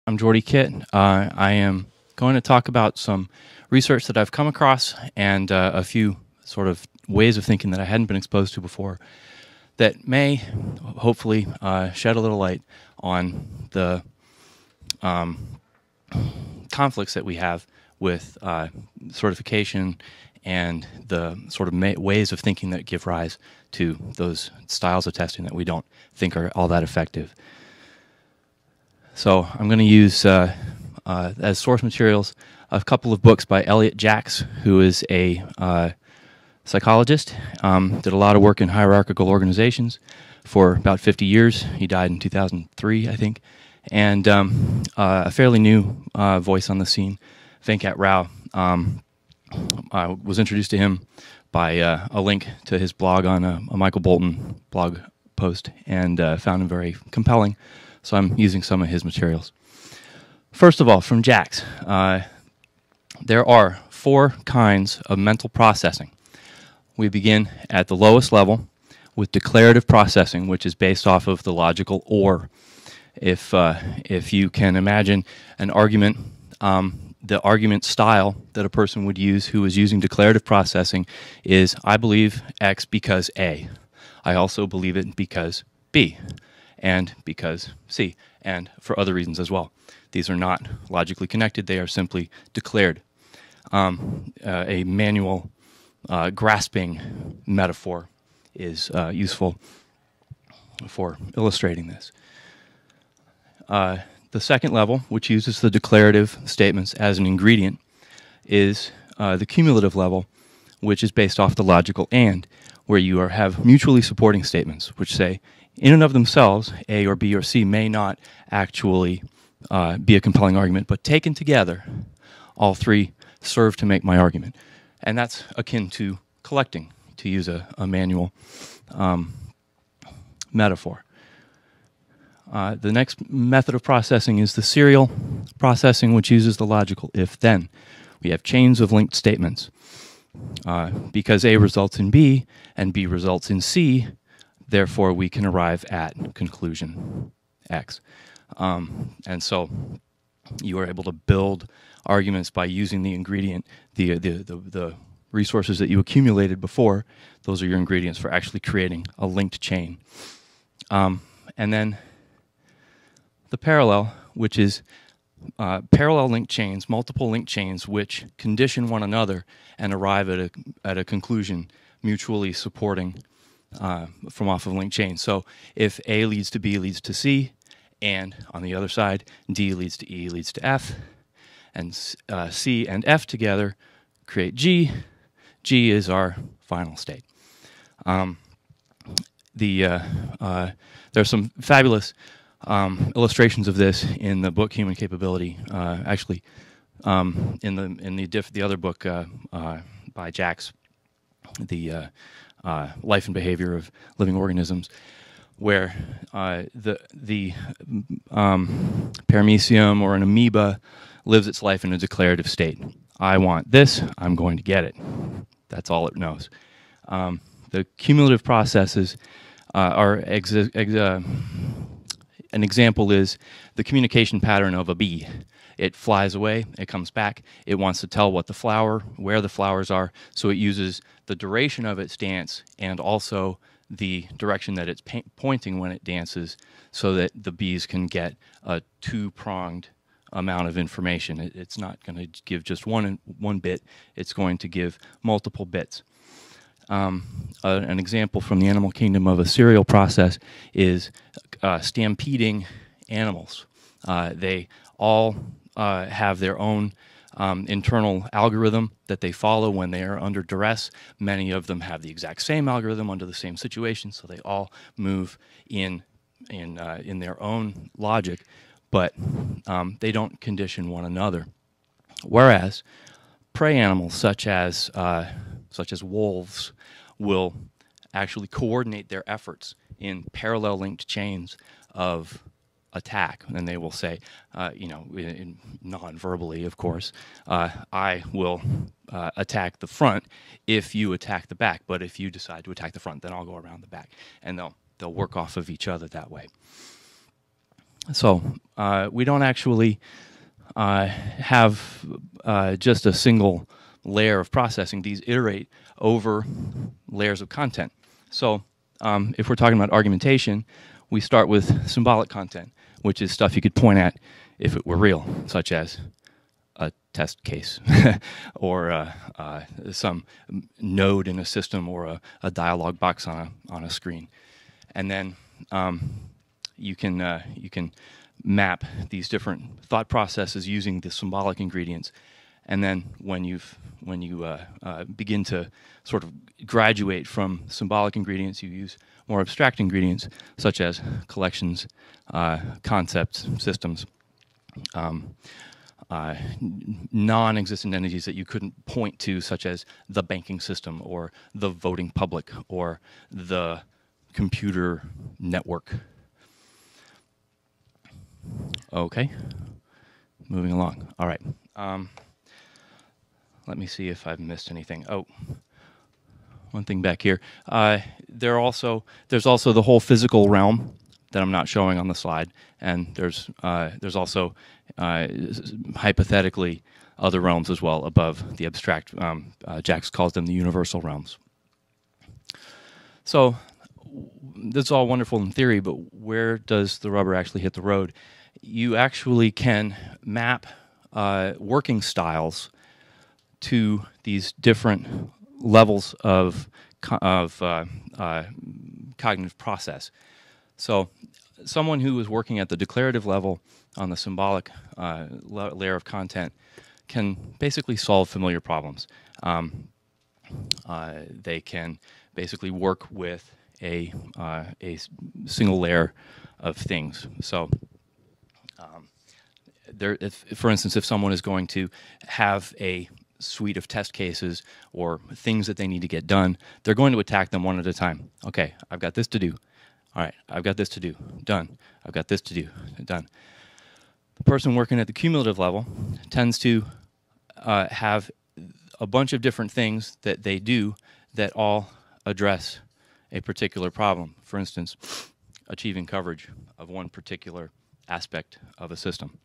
I'm Geordie Keitt. I am going to talk about some research that I've come across and a few sort of ways of thinking that I hadn't been exposed to before that may hopefully shed a little light on the conflicts that we have with certification and the sort of ways of thinking that give rise to those styles of testing that we don't think are all that effective. So I'm going to use as source materials a couple of books by Elliot Jacks, who is a psychologist, did a lot of work in hierarchical organizations for about 50 years. He died in 2003, I think. And a fairly new voice on the scene, Venkat Rao. I was introduced to him by a link to his blog on a Michael Bolton blog post and found him very compelling. So I'm using some of his materials. First of all, from Jacks, there are 4 kinds of mental processing. We begin at the lowest level with declarative processing, which is based off of the logical or. If you can imagine an argument, the argument style that a person would use who is using declarative processing is, I believe X because A. I also believe it because B, and because C, and for other reasons as well. These are not logically connected. They are simply declared. A manual grasping metaphor is useful for illustrating this. The second level, which uses the declarative statements as an ingredient, is the cumulative level, which is based off the logical and, where you have mutually supporting statements, which say, in and of themselves, A or B or C may not actually be a compelling argument, but taken together, all 3 serve to make my argument. And that's akin to collecting, to use a manual metaphor. The next method of processing is the serial processing, which uses the logical if-then. We have chains of linked statements. Because A results in B and B results in C, therefore we can arrive at conclusion X. And so you are able to build arguments by using the ingredient, the resources that you accumulated before. Those are your ingredients for actually creating a linked chain. And then the parallel, which is parallel linked chains, multiple linked chains, which condition one another and arrive at a conclusion mutually supporting from off of linked chains. So if A leads to B leads to C, and on the other side, D leads to E leads to F, and C and F together create G. G is our final state. There's some fabulous illustrations of this in the book Human Capability. Actually, in the other book by Jacks, the Life and Behavior of Living Organisms, where the paramecium or an amoeba lives its life in a declarative state. I want this, I'm going to get it. That's all it knows. The cumulative processes are an example is the communication pattern of a bee. It flies away, it comes back, it wants to tell where the flowers are, so it uses the duration of its dance and also the direction that it's pointing when it dances so that the bees can get a 2-pronged amount of information. It's not going to give just one bit, it's going to give multiple bits. An example from the animal kingdom of a serial process is stampeding animals. They all have their own internal algorithm that they follow when they are under duress. Many of them have the exact same algorithm under the same situation, so they all move in their own logic, but they don't condition one another. Whereas prey animals such as wolves will actually coordinate their efforts in parallel linked chains of attack, and they will say, non-verbally, of course, I will attack the front if you attack the back, but if you decide to attack the front, then I'll go around the back, and they'll work off of each other that way. So we don't actually have just a single layer of processing. These iterate over layers of content. So if we're talking about argumentation, we start with symbolic content, which is stuff you could point at if it were real, such as a test case or some node in a system or a dialog box on a screen. And then you can map these different thought processes using the symbolic ingredients. And then when you begin to sort of graduate from symbolic ingredients, you use more abstract ingredients such as collections, concepts, systems, non-existent entities that you couldn't point to, such as the banking system or the voting public or the computer network. Okay, moving along. All right. Let me see if I've missed anything. Oh, one thing back here. There's also the whole physical realm that I'm not showing on the slide, and there's also hypothetically other realms as well above the abstract. Jacks calls them the universal realms. So that's all wonderful in theory, but where does the rubber actually hit the road? You actually can map working styles to these different levels of cognitive process. So someone who is working at the declarative level on the symbolic layer of content can basically solve familiar problems. They can basically work with a single layer of things. So for instance, if someone is going to have a suite of test cases or things that they need to get done, they're going to attack them one at a time. Okay, I've got this to do. All right, I've got this to do. Done. I've got this to do. Done. The person working at the cumulative level tends to have a bunch of different things that they do that all address a particular problem. For instance, achieving coverage of one particular aspect of a system.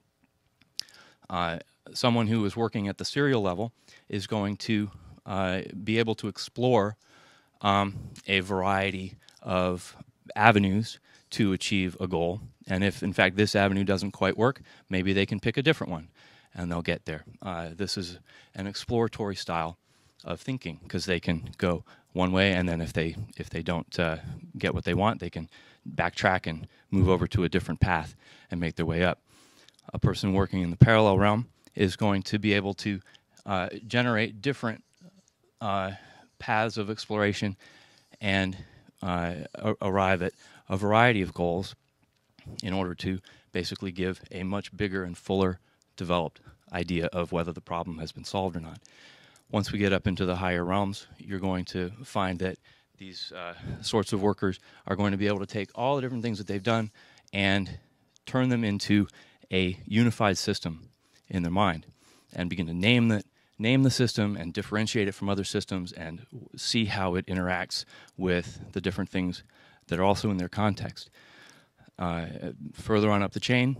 Someone who is working at the serial level is going to be able to explore a variety of avenues to achieve a goal. And if, in fact, this avenue doesn't quite work, maybe they can pick a different one, and they'll get there. This is an exploratory style of thinking, because they can go one way, and then if they don't get what they want, they can backtrack and move over to a different path and make their way up. A person working in the parallel realm is going to be able to generate different paths of exploration and arrive at a variety of goals in order to basically give a much bigger and fuller developed idea of whether the problem has been solved or not. Once we get up into the higher realms, you're going to find that these sorts of workers are going to be able to take all the different things that they've done and turn them into a unified system in their mind and begin to name the system and differentiate it from other systems and see how it interacts with the different things that are also in their context. Further on up the chain,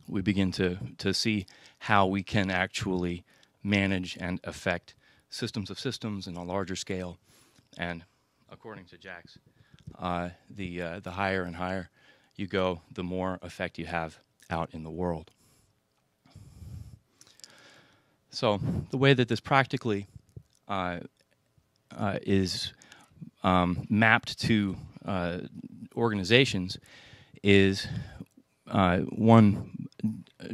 we begin to see how we can actually manage and affect systems of systems in a larger scale. And according to Jacks, the higher and higher you go, the more effect you have out in the world. So the way that this practically is mapped to organizations is one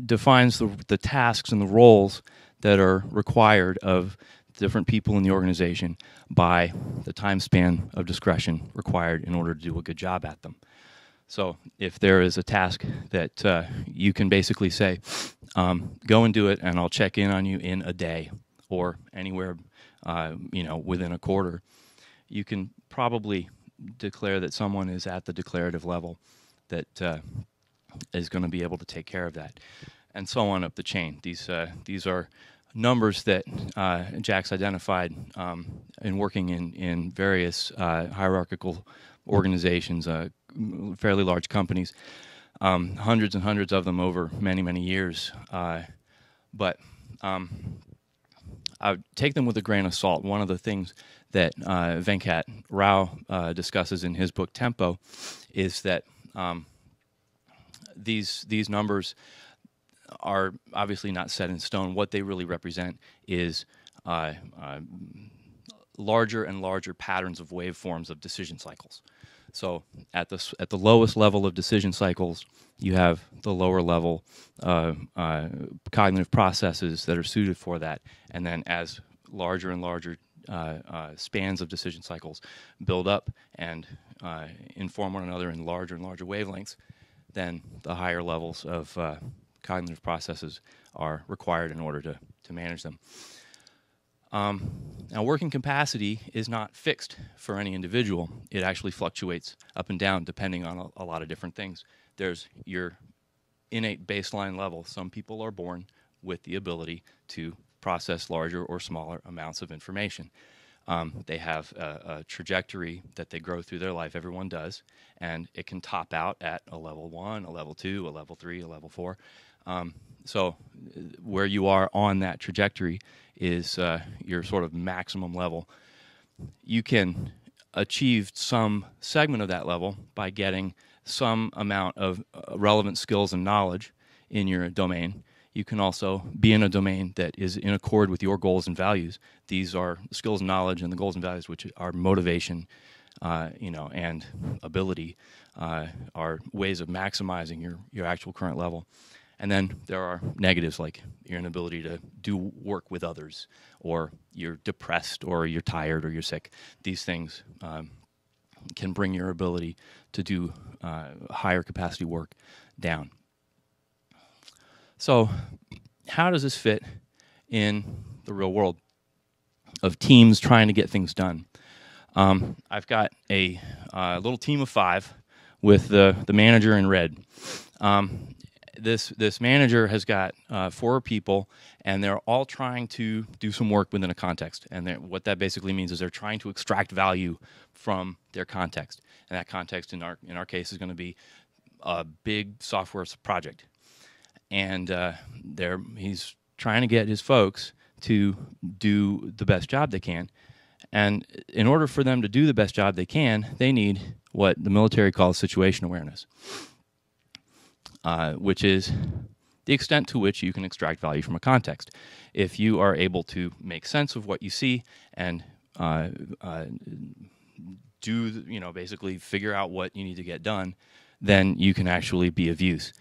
defines the tasks and the roles that are required of different people in the organization by the time span of discretion required in order to do a good job at them. So if there is a task that you can basically say, go and do it, and I'll check in on you in a day or anywhere within a quarter, you can probably declare that someone is at the declarative level that is going to be able to take care of that, and so on up the chain. These are numbers that Jacks identified in working in various hierarchical organizations, fairly large companies, hundreds and hundreds of them over many, many years. But I would take them with a grain of salt. One of the things that Venkat Rao discusses in his book Tempo is that these numbers are obviously not set in stone. What they really represent is larger and larger patterns of waveforms of decision cycles. So at the lowest level of decision cycles, you have the lower level cognitive processes that are suited for that. And then as larger and larger spans of decision cycles build up and inform one another in larger and larger wavelengths, then the higher levels of cognitive processes are required in order to manage them. Now, working capacity is not fixed for any individual. It actually fluctuates up and down depending on a lot of different things. There's your innate baseline level. Some people are born with the ability to process larger or smaller amounts of information. They have a trajectory that they grow through their life. Everyone does. And it can top out at a level 1, a level 2, a level 3, a level 4. So where you are on that trajectory is your sort of maximum level. You can achieve some segment of that level by getting some amount of relevant skills and knowledge in your domain. You can also be in a domain that is in accord with your goals and values. These are skills and knowledge, and the goals and values, which are motivation, and ability, are ways of maximizing your actual current level. And then there are negatives like your inability to do work with others, or you're depressed, or you're tired, or you're sick. These things can bring your ability to do higher capacity work down. So how does this fit in the real world of teams trying to get things done? I've got a little team of 5 with the manager in red. This manager has got 4 people, and they're all trying to do some work within a context. And what that basically means is they're trying to extract value from their context. And that context, in our case, is going to be a big software project. And he's trying to get his folks to do the best job they can. And in order for them to do the best job they can, they need what the military calls situation awareness, which is the extent to which you can extract value from a context. If you are able to make sense of what you see and basically figure out what you need to get done, then you can actually be of use.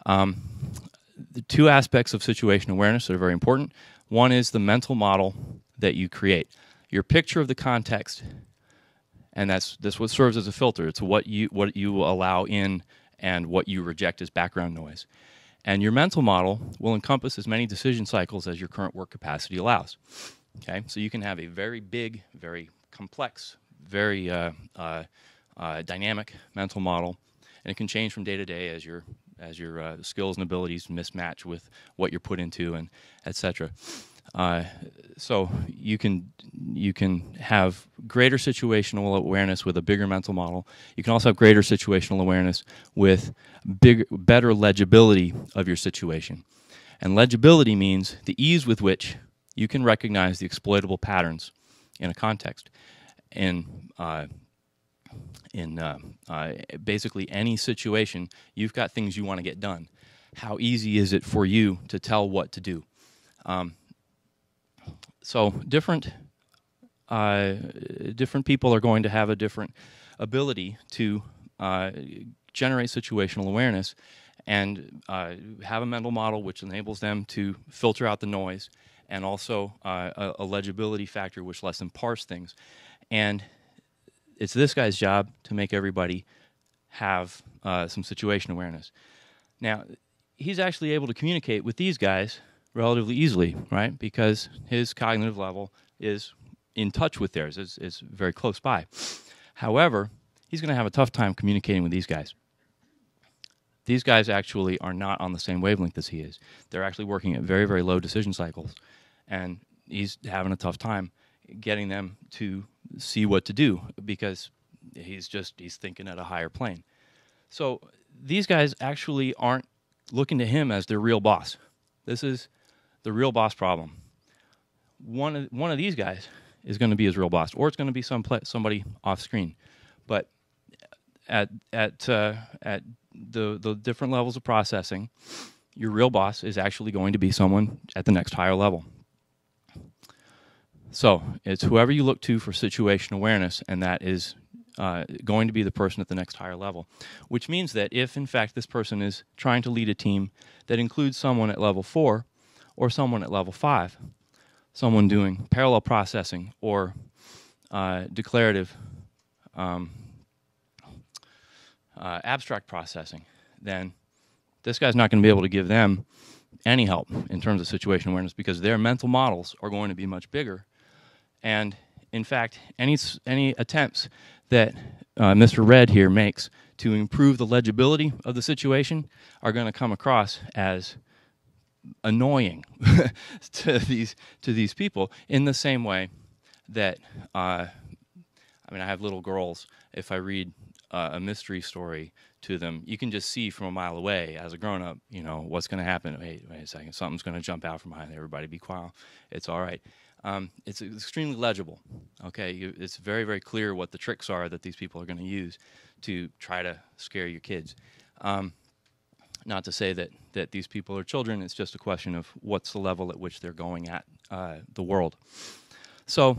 The 2 aspects of situation awareness that are very important. One is the mental model that you create. Your picture of the context, and that's what serves as a filter. It's what you allow in and what you reject as background noise. And your mental model will encompass as many decision cycles as your current work capacity allows. Okay, so you can have a very big, very complex, very dynamic mental model, and it can change from day to day as your skills and abilities mismatch with what you're put into, and etc. So you can have greater situational awareness with a bigger mental model. You can also have greater situational awareness with better legibility of your situation. And legibility means the ease with which you can recognize the exploitable patterns in a context. In basically any situation, you've got things you want to get done. How easy is it for you to tell what to do? So different people are going to have a different ability to generate situational awareness and have a mental model which enables them to filter out the noise, and also a legibility factor which lets them parse things. And it's this guy's job to make everybody have some situation awareness. Now, he's actually able to communicate with these guys relatively easily, right? Because his cognitive level is in touch with theirs, is very close by. However, he's going to have a tough time communicating with these guys. These guys actually are not on the same wavelength as he is. They're actually working at very, very low decision cycles, and he's having a tough time getting them to see what to do because he's thinking at a higher plane. So these guys actually aren't looking to him as their real boss. This is the real boss problem. One of these guys is going to be his real boss, or it's going to be somebody off screen. But at the different levels of processing, your real boss is actually going to be someone at the next higher level. So it's whoever you look to for situation awareness, and that is going to be the person at the next higher level, which means that if, in fact, this person is trying to lead a team that includes someone at level 4 or someone at level 5, someone doing parallel processing or declarative abstract processing, then this guy's not going to be able to give them any help in terms of situation awareness, because their mental models are going to be much bigger. And in fact, any attempts that Mr. Red here makes to improve the legibility of the situation are going to come across as annoying to these people, in the same way that I have little girls. If I read a mystery story to them, you can just see from a mile away as a grown-up, what's going to happen. Wait a second, something's going to jump out from behind. Everybody be quiet. It's all right. It's extremely legible. Okay, it's very, very clear what the tricks are that these people are going to use to try to scare your kids. Not to say that these people are children. It's just a question of what's the level at which they're going at the world. So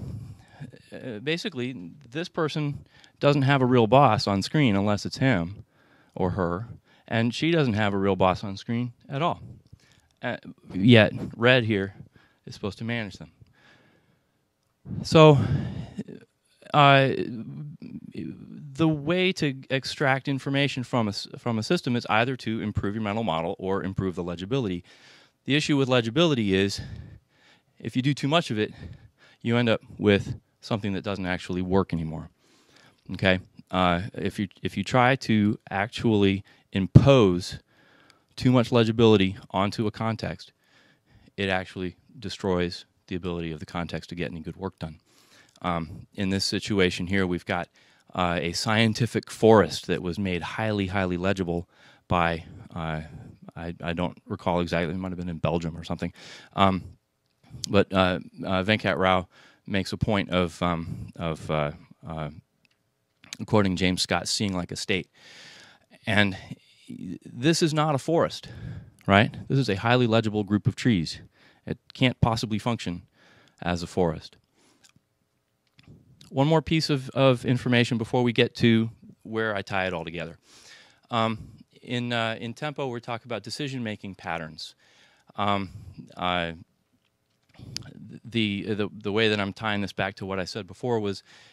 basically, this person doesn't have a real boss on screen unless it's him or her, and she doesn't have a real boss on screen at all. Yet Red here is supposed to manage them. So the way to extract information from a system is either to improve your mental model or improve the legibility. The issue with legibility is if you do too much of it, you end up with something that doesn't actually work anymore. Okay? If you try to actually impose too much legibility onto a context, it actually destroys the ability of the context to get any good work done. In this situation here, we've got a scientific forest that was made highly, highly legible by, I don't recall exactly, it might have been in Belgium or something. But Venkat Rao makes a point of quoting James Scott, seeing like a state. And this is not a forest, right? This is a highly legible group of trees. It can't possibly function as a forest. One more piece of information before we get to where I tie it all together. In Tempo, we're talking about decision-making patterns. The way that I'm tying this back to what I said before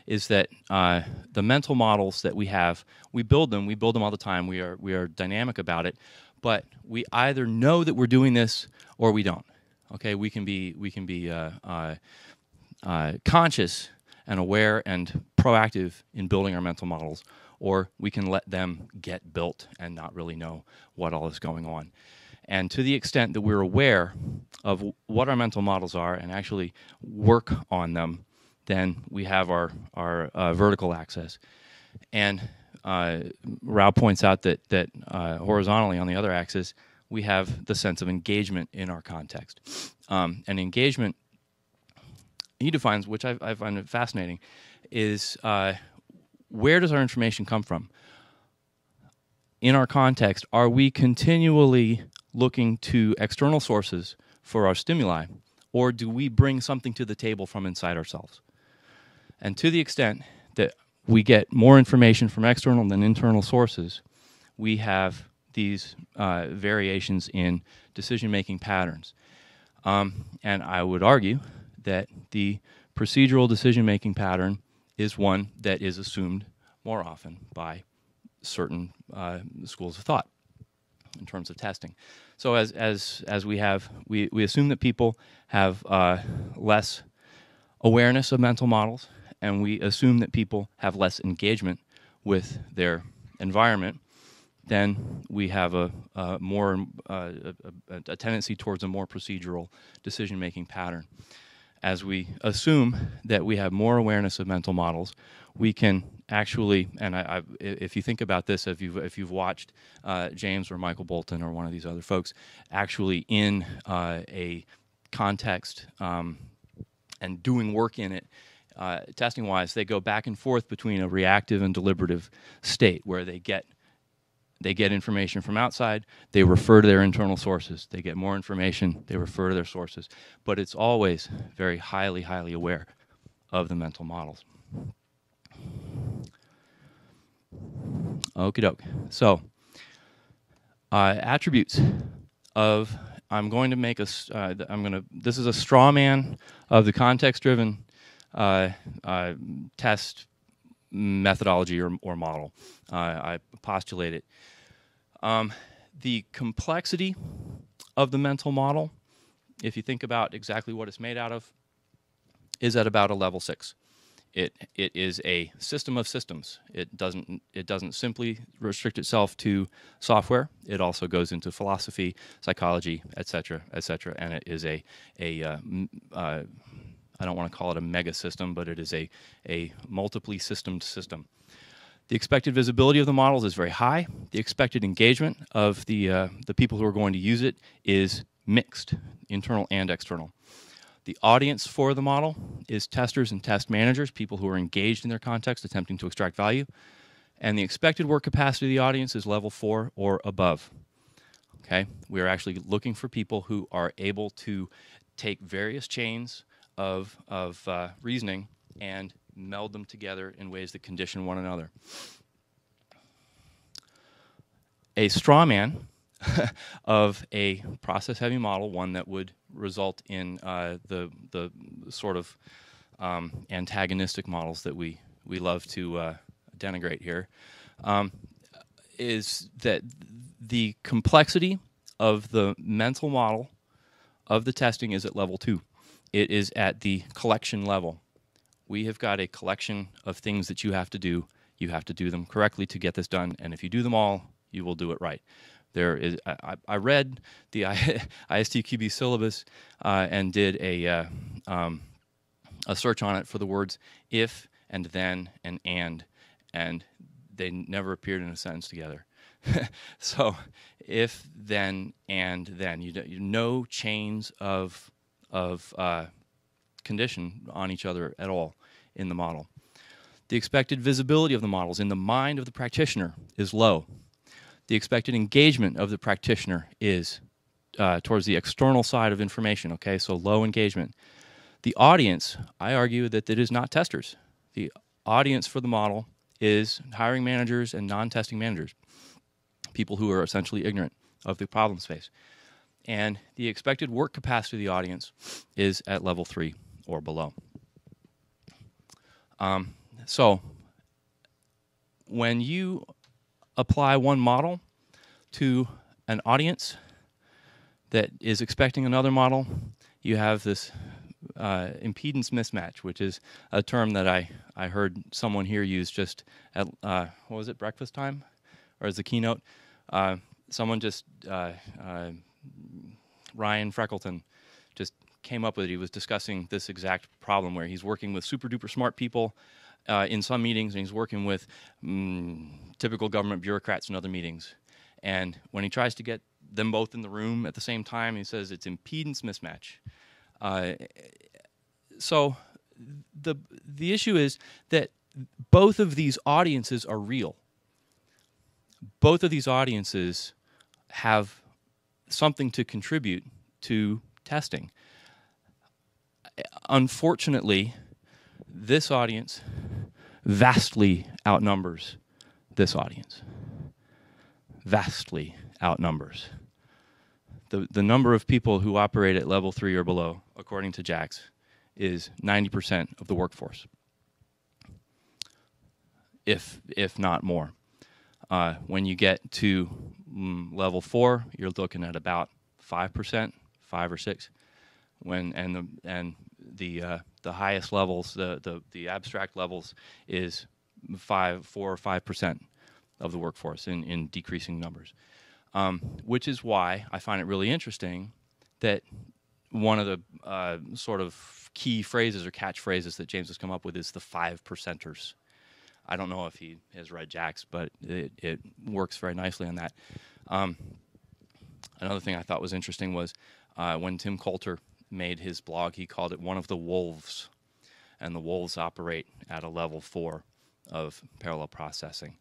is that the mental models that we have, we build them all the time. We are dynamic about it, but we either know that we're doing this or we don't. Okay, we can be conscious and aware and proactive in building our mental models, or we can let them get built and not really know what all is going on. And to the extent that we're aware of what our mental models are and actually work on them, then we have our vertical axis. And Rao points out that horizontally on the other axis, we have the sense of engagement in our context. And engagement, he defines, which I find it fascinating, is where does our information come from? In our context, are we continually looking to external sources for our stimuli, or do we bring something to the table from inside ourselves? And to the extent that we get more information from external than internal sources, we have these variations in decision-making patterns. And I would argue that the procedural decision-making pattern is one that is assumed more often by certain schools of thought in terms of testing. So as we assume that people have less awareness of mental models, and we assume that people have less engagement with their environment, then we have a tendency towards a more procedural decision-making pattern. As we assume that we have more awareness of mental models, we can actually, and if you think about this, if you've watched James or Michael Bolton or one of these other folks, actually in a context and doing work in it, testing-wise, they go back and forth between a reactive and deliberative state where they get information from outside, they refer to their internal sources. They get more information, they refer to their sources. But it's always very highly, highly aware of the mental models. Okie doke. So, attributes of, I'm going to make this is a straw man of the context-driven test methodology or model. I postulate it. The complexity of the mental model, if you think about exactly what it's made out of, is at about a level 6. It is a system of systems. It doesn't simply restrict itself to software. It also goes into philosophy, psychology, etc., etc. And it is I don't want to call it a mega system, but it is a multiply systemed system. The expected visibility of the models is very high. The expected engagement of the people who are going to use it is mixed, internal and external. The audience for the model is testers and test managers, people who are engaged in their context, attempting to extract value. And the expected work capacity of the audience is level 4 or above. Okay? We are actually looking for people who are able to take various chains of reasoning and meld them together in ways that condition one another. A straw man of a process-heavy model, one that would result in the sort of antagonistic models that we love to denigrate here, is that the complexity of the mental model of the testing is at level 2. It is at the collection level. We have got a collection of things that you have to do. You have to do them correctly to get this done, and if you do them all, you will do it right. There is. I read the ISTQB syllabus and did a search on it for the words if and then and they never appeared in a sentence together. So if, then, and then, you no chains of condition on each other at all in the model. The expected visibility of the models in the mind of the practitioner is low. The expected engagement of the practitioner is towards the external side of information, okay, so low engagement. The audience, I argue that it is not testers. The audience for the model is hiring managers and non-testing managers, people who are essentially ignorant of the problem space. And the expected work capacity of the audience is at level 3 or below. So when you apply one model to an audience that is expecting another model, you have this impedance mismatch, which is a term that I heard someone here use just at, what was it, breakfast time? Or as a keynote? Someone just, Ryan Freckleton, just came up with it. He was discussing this exact problem where he's working with super duper smart people in some meetings, and he's working with typical government bureaucrats in other meetings. And when he tries to get them both in the room at the same time, he says it's impedance mismatch. So the issue is that both of these audiences are real. Both of these audiences have something to contribute to testing. Unfortunately, this audience vastly outnumbers this audience. Vastly outnumbers. The number of people who operate at level 3 or below, according to Jacks, is 90% of the workforce, if not more. When you get to level 4, you're looking at about 5%, 5 or 6. The highest levels, the abstract levels, is 4 or 5% of the workforce in decreasing numbers. Which is why I find it really interesting that one of the sort of key phrases or catchphrases that James has come up with is the 5%ers. I don't know if he has read Jacks, but it works very nicely on that. Another thing I thought was interesting was when Tim Coulter made his blog, he called it one of the wolves, and the wolves operate at a level 4 of parallel processing,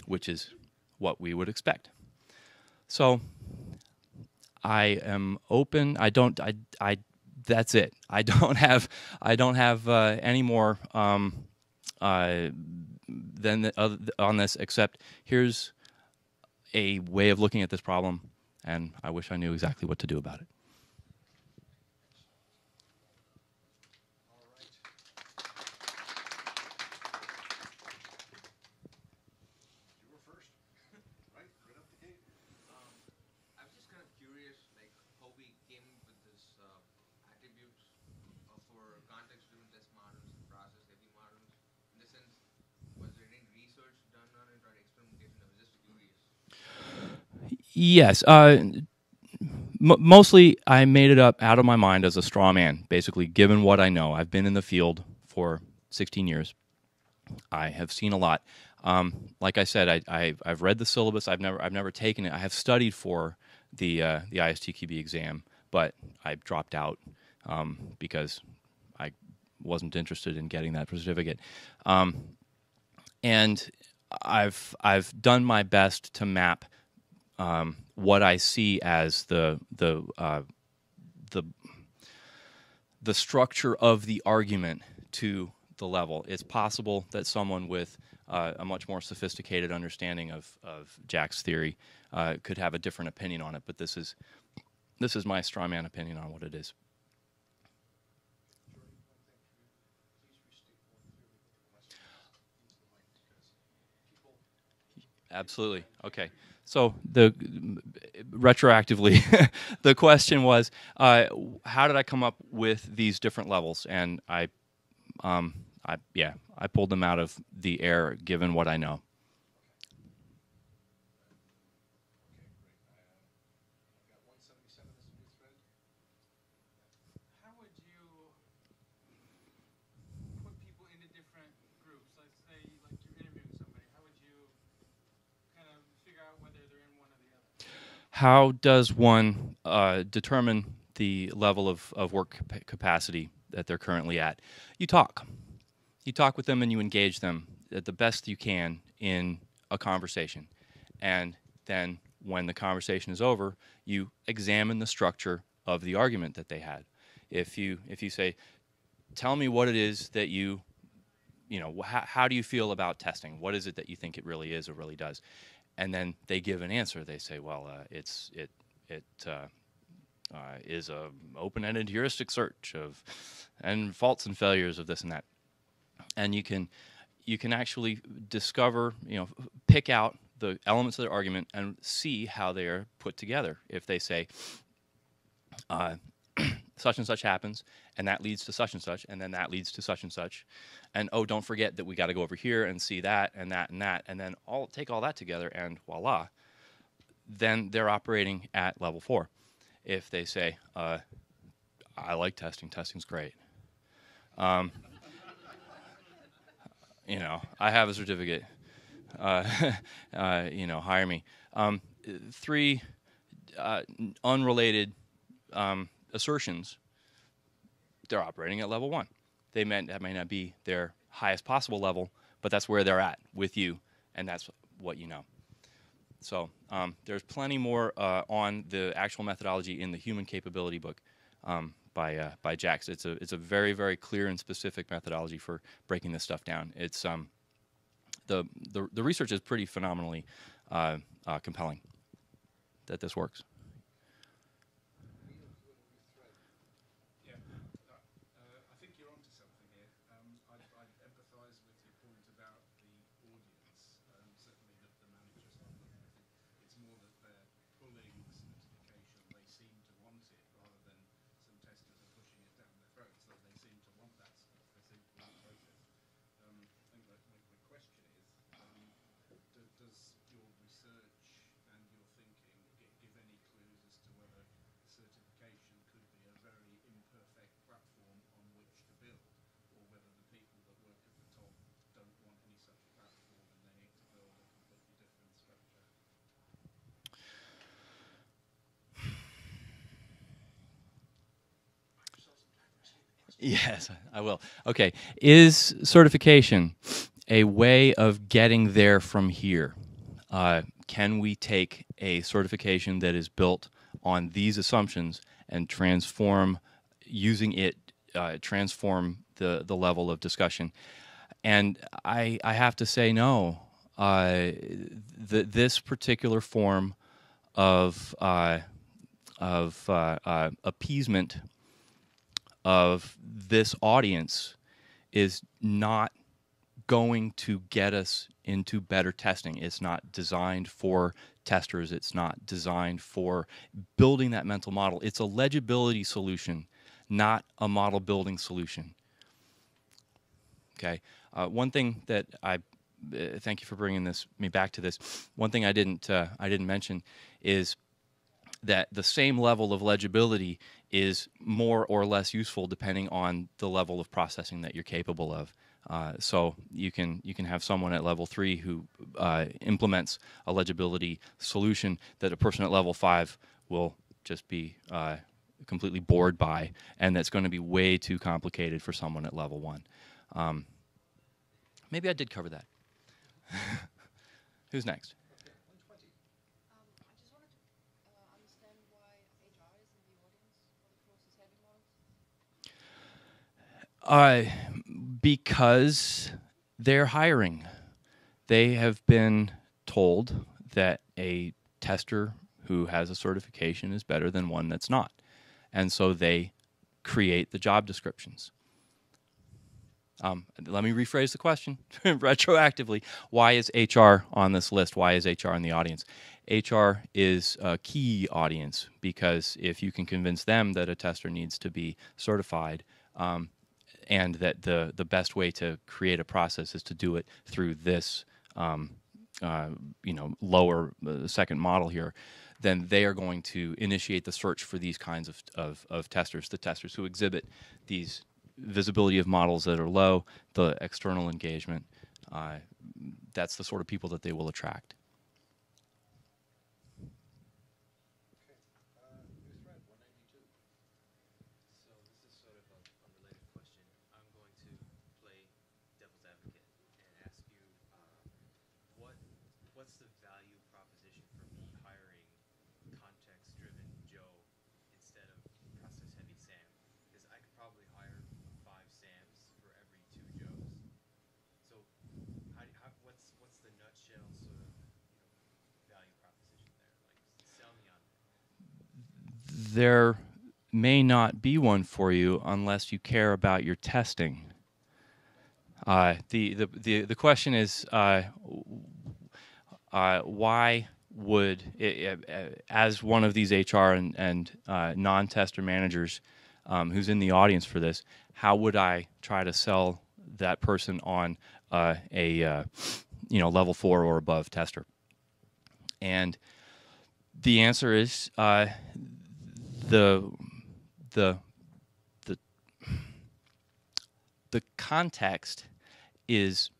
which is what we would expect. So I am open. That's it. I don't have any more than on this, except here's a way of looking at this problem, and I wish I knew exactly what to do about it. You were first, right? Right up to Keitt. I was just kind of curious, like how we came with this attributes for context-driven test models and process-heavy models. In the sense, was there any research done on it or experimentation? I was just curious. Yes. Mostly, I made it up out of my mind as a straw man, basically, given what I know. I've been in the field for 16 years. I have seen a lot. Like I said, I've read the syllabus. I've never taken it. I have studied for the ISTQB exam, but I dropped out because I wasn't interested in getting that certificate. And I've done my best to map what I see as the structure of the argument to the level. It's possible that someone with a much more sophisticated understanding of Jack's theory could have a different opinion on it, but this is my straw man opinion on what it is. Geordie, one thing for you. Please restate more clearly what the question is into the mic, because people. Absolutely. Okay. So retroactively, the question was, how did I come up with these different levels? And I pulled them out of the air, given what I know. Okay, great. I've got 177 as a new thread. How would you put people into different groups? Let's say, like, you're interviewing somebody. How would you kind of figure out whether they're in one or the other? How does one determine the level of work capacity that they're currently at? You talk. You talk with them and you engage them at the best you can in a conversation. And then when the conversation is over, you examine the structure of the argument that they had. If you say, tell me what it is that how do you feel about testing? What is it that you think it really is or really does? And then they give an answer. They say, well, it is a open-ended heuristic search and faults and failures of this and that. And you can actually discover, pick out the elements of their argument and see how they are put together. If they say such and such happens, and that leads to such and such, and then that leads to such and such, and oh, don't forget that we got to go over here and see that and that and that, and then take all that together, and voila, then they're operating at level 4. If they say, I like testing, testing's great. I have a certificate. Hire me. 3 unrelated assertions. They're operating at level 1. That may not be their highest possible level, but that's where they're at with you, and that's what you know. So there's plenty more on the actual methodology in the Human Capability book by Jacks. It's a very, very clear and specific methodology for breaking this stuff down. It's the research is pretty phenomenally compelling that this works. Yeah, I think you're onto something here. I'd empathise with your point about the audience, certainly the managers. I think it's more that they're pulling certification. They seem to want it rather than some testers are pushing it down their throats. They seem to want that stuff. They seem to want the process. I think my question is, does your research and your thinking give any Yes, I will. Okay. Is certification a way of getting there from here? Can we take a certification that is built on these assumptions and transform, using it, transform the level of discussion? And I have to say no. This particular form of appeasement of this audience is not going to get us into better testing. It's not designed for testers. It's not designed for building that mental model. It's a legibility solution, not a model building solution. Okay. One thing that thank you for bringing me back to this. One thing I didn't mention is that the same level of legibility is more or less useful depending on the level of processing that you're capable of. So you can have someone at level 3 who implements a legibility solution that a person at level 5 will just be completely bored by, and that's going to be way too complicated for someone at level 1. Maybe I did cover that. Who's next? Okay, 120. I just wanted to understand why HR is in the audience for the process heavy models. Because they're hiring. They have been told that a tester who has a certification is better than one that's not. And so they create the job descriptions. Let me rephrase the question retroactively. Why is HR on this list? Why is HR in the audience? HR is a key audience because if you can convince them that a tester needs to be certified, and that the best way to create a process is to do it through this, lower second model here, then they are going to initiate the search for these kinds of testers, the testers who exhibit these visibility of models that are low, the external engagement. That's the sort of people that they will attract. Okay, new thread, 192. So this is sort of a related question. I'm going to play devil's advocate and ask you, what's the value proposition for me hiring context-driven Joe instead of process-heavy Sam? Because I could probably hire 5 Sams for every 2 Joes. So, what's the nutshell sort of value proposition there? Like, sell me on that. There may not be one for you unless you care about your testing. The question is, why would, as one of these HR and non-tester managers who's in the audience for this, how would I try to sell that person on a level 4 or above tester? And the answer is the context is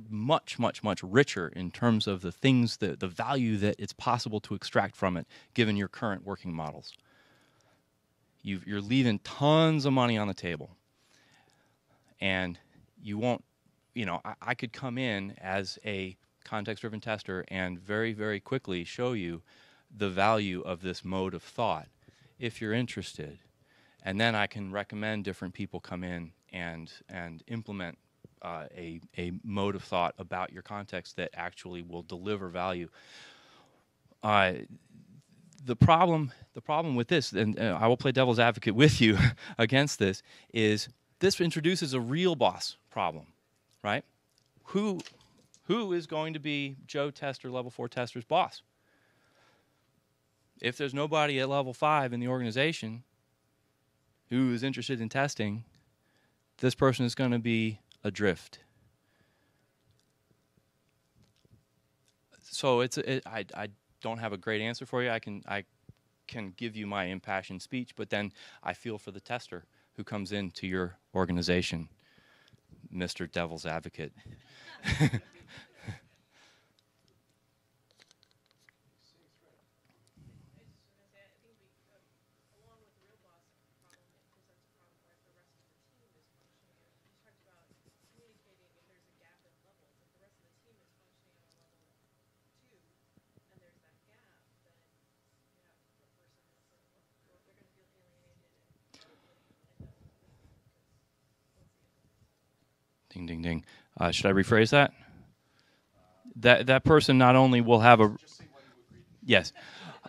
much richer in terms of the things, the value that it's possible to extract from it, given your current working models. You're leaving tons of money on the table, and you won't. I could come in as a context-driven tester and very quickly show you the value of this mode of thought, if you're interested, and then I can recommend different people come in and implement a mode of thought about your context that actually will deliver value. The problem with this, and I will play devil's advocate with you against this, is this introduces a real boss problem, right? Who is going to be Joe Tester, level 4 tester's boss? If there's nobody at level 5 in the organization who is interested in testing, this person is going to be adrift. So I don't have a great answer for you. I can give you my impassioned speech, but then I feel for the tester who comes into your organization, Mr. Devil's Advocate. I just was going to say, I think along with the real boss problem, it presents a problem for the rest of the team Ding, ding, ding. Should I rephrase that? That person not only will have a... Just say why you agreed. Yes.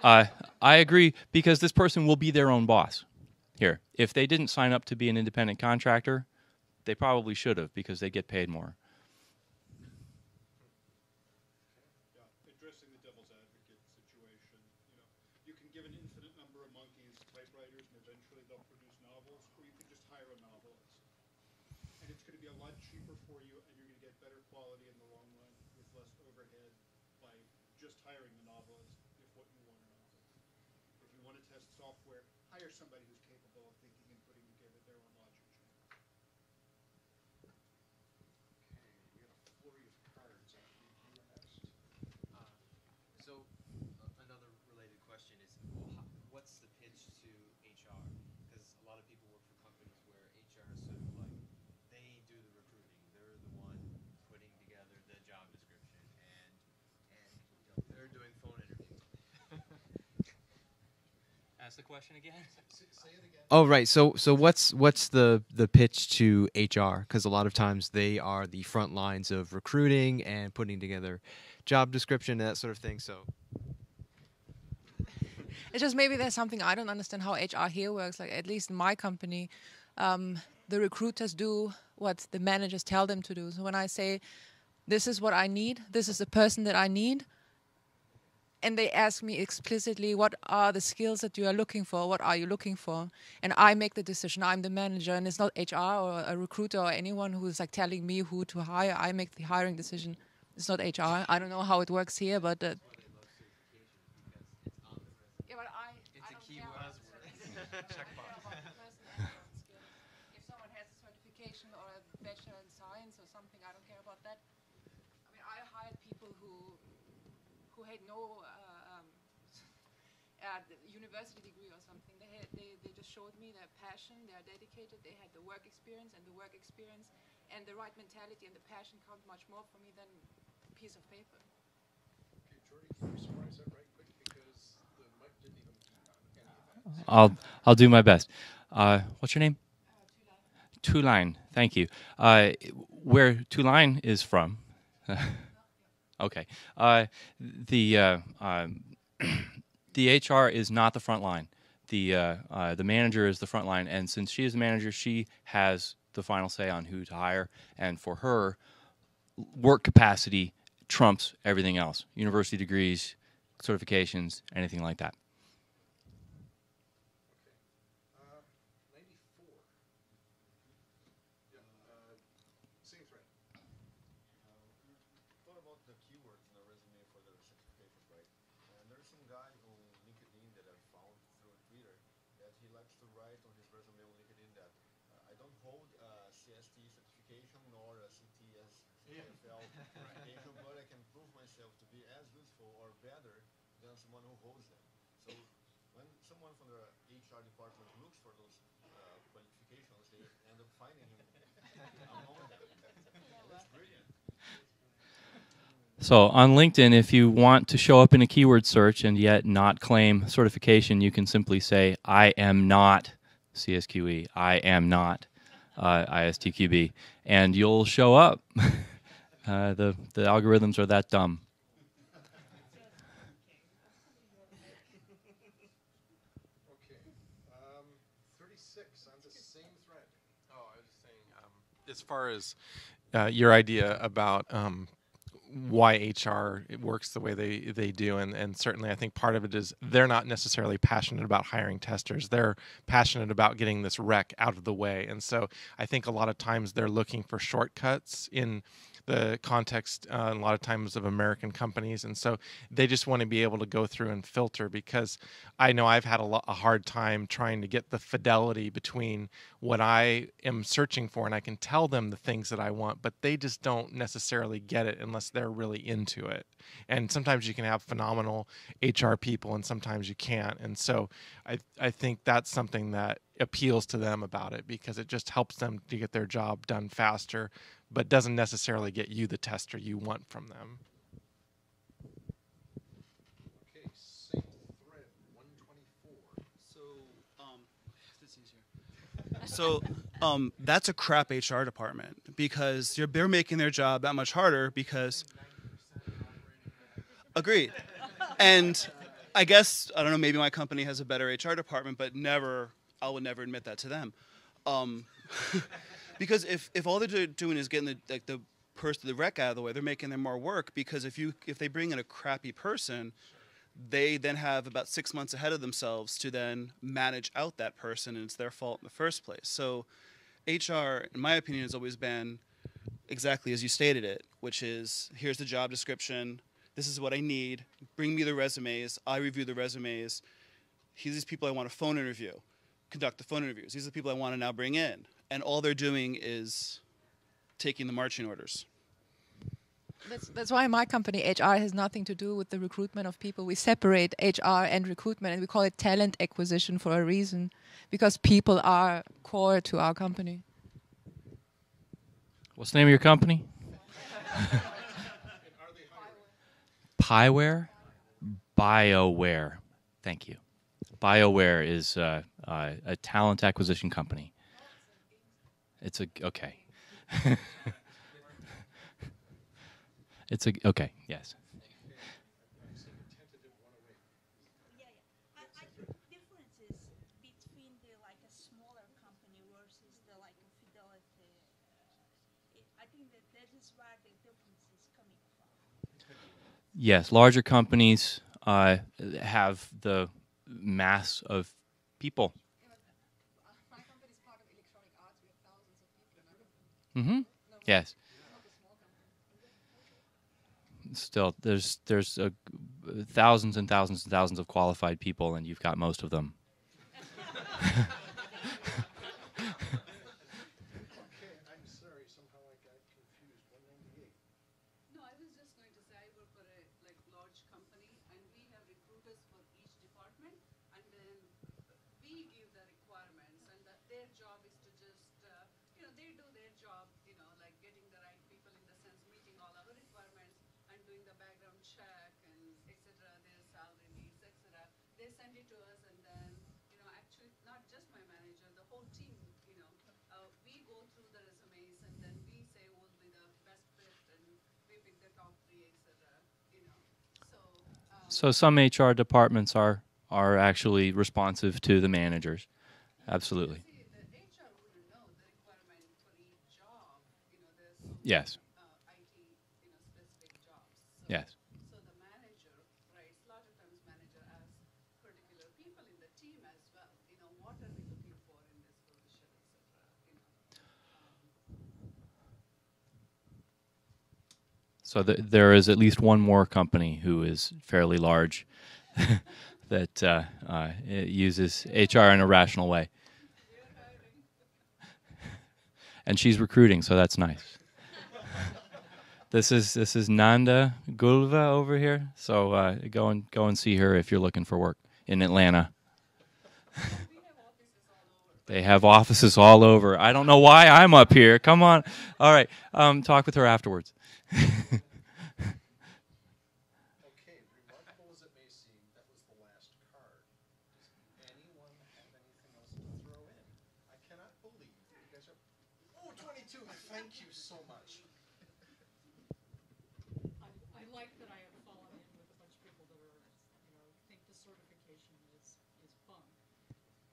I agree, because this person will be their own boss. Here, if they didn't sign up to be an independent contractor, they probably should have, because they get paid more. Yeah, addressing the devil's advocate situation. You can give an infinite number of monkeys typewriters, and eventually they'll produce novels, or you can just hire a novelist. And it's going to be a lot cheaper for you, and you're going to get better quality in the long run with less overhead by just hiring the novelist if what you want a novel. If you want to test software, hire somebody who's capable of thinking and putting together their own logic chain. Okay, we got a flurry of cards. I think you were next. So another related question is, what's the pitch to HR? Because a lot of people work for companies where HR is sort of like, they do the recruiting. They're the one putting together the job description, and they're doing phone interviews. Ask the question again. Say it again. Oh, right. So what's the pitch to HR? Because a lot of times they are the front lines of recruiting and putting together job description and that sort of thing. So It's just maybe there's something I don't understand how HR here works. Like, at least in my company, the recruiters do what the managers tell them to do. So when I say, this is what I need, this is the person that I need, and they ask me explicitly, what are the skills that you are looking for? What are you looking for? And I make the decision. I'm the manager, and it's not HR or a recruiter or anyone who's like telling me who to hire. I make the hiring decision. It's not HR. I don't know how it works here, but That's why they love certification, because it's on the resume. yeah, but It's I a don't key care about buzzword. certification. I care about the person and soft skills. If someone has a certification or a bachelor in science or something, I don't care about that. I mean, I hired people who had no university degree or something. They just showed me their passion. They are dedicated. They had the work experience, and the work experience and the right mentality and the passion count much more for me than a piece of paper. Okay, Geordie, can you summarize that right quick? Because the mic didn't even beep on any of that. I'll do my best. What's your name? Tulane. Thank you. Where Tulane is from? Okay. The HR is not the front line. The manager is the front line, and since she is the manager, she has the final say on who to hire. And for her, work capacity trumps everything else: university degrees, certifications, anything like that. Okay. 94. Yeah, same thread. Thought about the keywords in a resume for the certifications, right? And there's some guy on LinkedIn that I found through Twitter that he likes to write on his resume on LinkedIn that I don't hold a CST certification nor a CTS CFL certification, but I can prove myself to be as useful or better than someone who holds them. So when someone from the HR department looks for those qualifications, they end up finding him among them. That's brilliant. So on LinkedIn, if you want to show up in a keyword search and yet not claim certification, you can simply say, I am not CSQE, I am not ISTQB, and you'll show up. The algorithms are that dumb. Okay. 36 on the same thread. Oh, I was just saying, as far as your idea about why HR works the way they do, and certainly I think part of it is they're not necessarily passionate about hiring testers. They're passionate about getting this wreck out of the way. And so I think a lot of times they're looking for shortcuts in the context a lot of times of American companies, and so they just want to be able to go through and filter, because I know I've had a hard time trying to get the fidelity between what I am searching for, and I can tell them the things that I want, but they just don't necessarily get it unless they're really into it. And sometimes you can have phenomenal HR people, and sometimes you can't. And so I think that's something that appeals to them about it, because it just helps them to get their job done faster, but doesn't necessarily get you the tester you want from them. Okay, same thread, 124. So, this is easier. So, That's a crap HR department because they're making their job that much harder because. Agreed. And I guess, I don't know, maybe my company has a better HR department, but I would never admit that to them. Because if all they're doing is getting the wreck out of the way, they're making them more work because if they bring in a crappy person, they then have about 6 months ahead of themselves to then manage out that person, and it's their fault in the first place. So HR, in my opinion, has always been exactly as you stated it, which is here's the job description, this is what I need, bring me the resumes, I review the resumes, these people I want to phone interview, conduct the phone interviews, these are the people I want to now bring in. And all they're doing is taking the marching orders. That's why in my company, HR has nothing to do with the recruitment of people. We separate HR and recruitment, and we call it talent acquisition for a reason, because people are core to our company. What's the name of your company? Pieware? BioWare. Thank you. BioWare is a talent acquisition company. It's okay. Okay. Yes. Yeah. I think differences between a smaller company versus the Fidelity. I think that is where the difference is coming from. Yes, larger companies have the mass of people. My company is part of Electronic Arts. We have thousands of people. Mm-hmm. Yes. Still, there's thousands and thousands and thousands of qualified people, and you've got most of them. Okay, I'm sorry. Somehow I got confused. 198. No, I was just going to say I work for a large company, and we have recruiters for each department, and then we give the requirements, and their job is to just, they do their job, getting the right people in the sense meeting all our requirements and doing the background check and etc. Their salary needs, etc. They send it to us, and then actually not just my manager, the whole team. We go through the resumes, and then we say who will be the best fit, and we pick the top 3, etc. So some HR departments are actually responsive to the managers. Absolutely. See, the HR wouldn't know the requirement for each job. There's so Yes. IT, specific jobs. So, Yes. So the manager, right? A lot of times manager asks particular people in the team as well. What are we looking for in this position, etc. So there is at least one more company who is fairly large that it uses HR in a rational way. And she's recruiting, so that's nice. This is Nanda Gulva over here. So go and see her if you're looking for work in Atlanta. They have offices all over. I don't know why I'm up here. Come on. All right. Talk with her afterwards. Okay, remarkable as it may seem, that was the last card. Does anyone have anything else to throw in? I cannot believe that you guys are... Oh, 22! Thank you so much. I like that I have fallen in with a bunch of people that are, think the certification is bunk.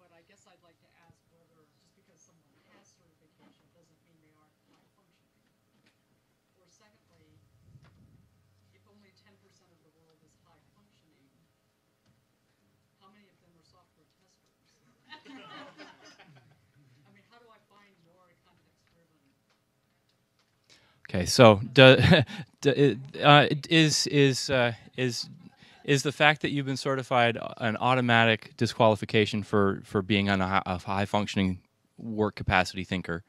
But I guess I'd like to ask whether just because someone has certification doesn't mean they aren't high functioning. Or secondly, if only 10% of the world is high functioning, how many of them are software testers? I mean, how do I find more context-driven? Okay, so is the fact that you've been certified an automatic disqualification for being a high functioning work capacity thinker?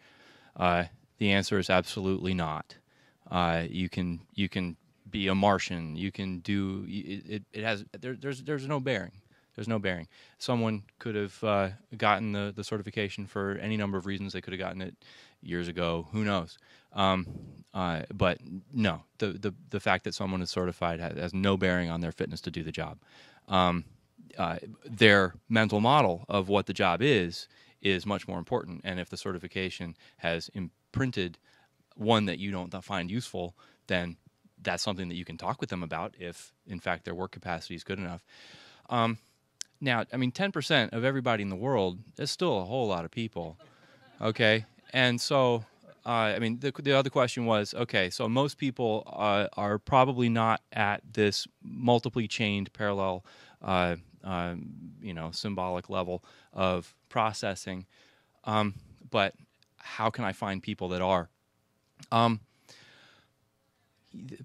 The answer is absolutely not. You can be a Martian. You can do it. There's no bearing. There's no bearing. Someone could have gotten the certification for any number of reasons. They could have gotten it years ago. Who knows? But no, the fact that someone is certified has no bearing on their fitness to do the job. Their mental model of what the job is is much more important. And if the certification has imprinted one that you don't find useful, then that's something that you can talk with them about if, in fact, their work capacity is good enough. Now, I mean, 10% of everybody in the world is still a whole lot of people, okay? And so, I mean, the other question was, okay, so most people are probably not at this multiply chained parallel, symbolic level of processing, but how can I find people that are?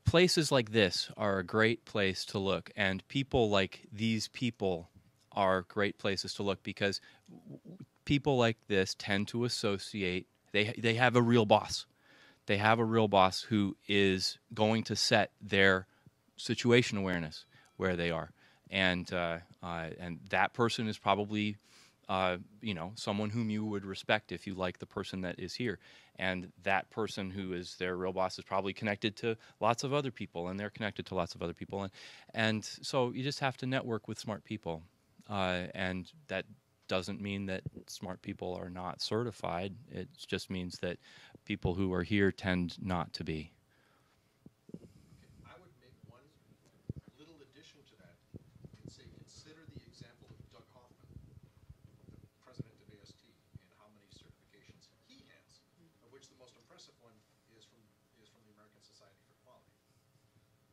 Places like this are a great place to look, and people like these people are great places to look, because people like this tend to associate, they have a real boss. They have a real boss who is going to set their situation awareness where they are, and that person is probably someone whom you would respect if you like the person that is here. And that person who is their real boss is probably connected to lots of other people, and they're connected to lots of other people. And so you just have to network with smart people. And that doesn't mean that smart people are not certified. It just means that people who are here tend not to be. I would make one little addition to that and say, consider the example of Doug Hoffman, the president of AST, and how many certifications he has, of which the most impressive one is from the American Society for Quality.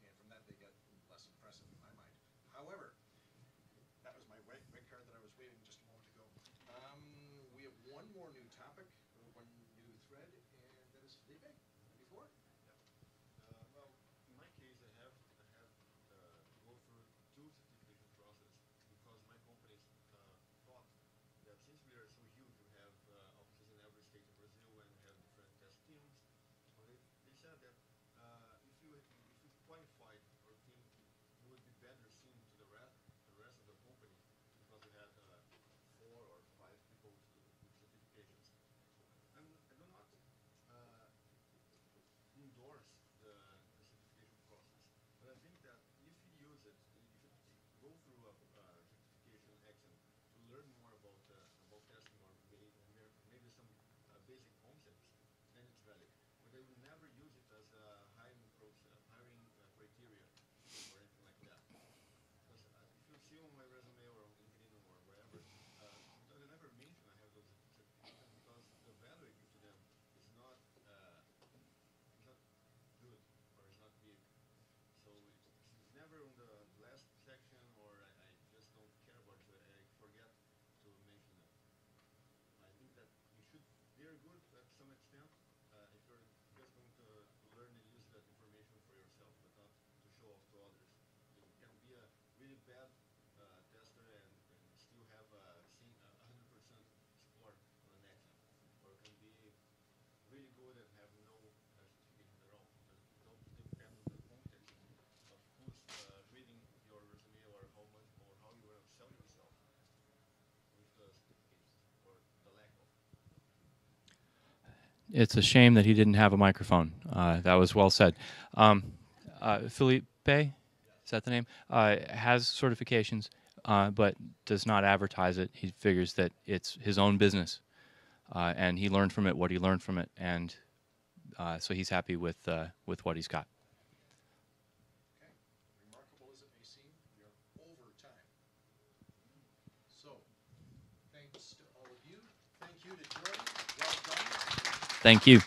And from that, they get less impressive in my mind. However, that was my red card that I was waving just a moment ago. We have one more new topic, one new thread, and that is Felipe. Before? Well, in my case, I have to go through two certification process because my company thought that since we are so huge, we have offices in every state in Brazil and we have different test teams. Well, they said that if you qualified our team, you would be better seen to the rest of the company because we had 4 or 5 people with certifications. I do not endorse the certification process, but I think that if you use it, if you go through a certification exam to learn more about testing or maybe some basic concepts, then it's valid. But I would never use it as a hiring criteria or anything like that. Because if you see on my resume or on LinkedIn or wherever, I never mention I have those certifications because the value I give to them is not good or is not big. So it's never on the last section, or I just don't care about it. I forget to mention them. I think that you should, they're good at some extent if you're just going to learn and use that information for yourself, but not to show off to others. You can be a really bad tester and still have a 100% score on an exam, or you can be really good and have no certification at all. It all depends on the context of who's reading your resume or how much or how you are selling yourself with the certifications or the lack of. It's a shame that he didn't have a microphone. That was well said. Felipe, is that the name? Has certifications, but does not advertise it. He figures that it's his own business, and he learned from it what he learned from it, and so he's happy with what he's got. Okay. Remarkable as it may seem, we are over time. So, thanks to all of you. Thank you to Geordie. Well done. Thank you.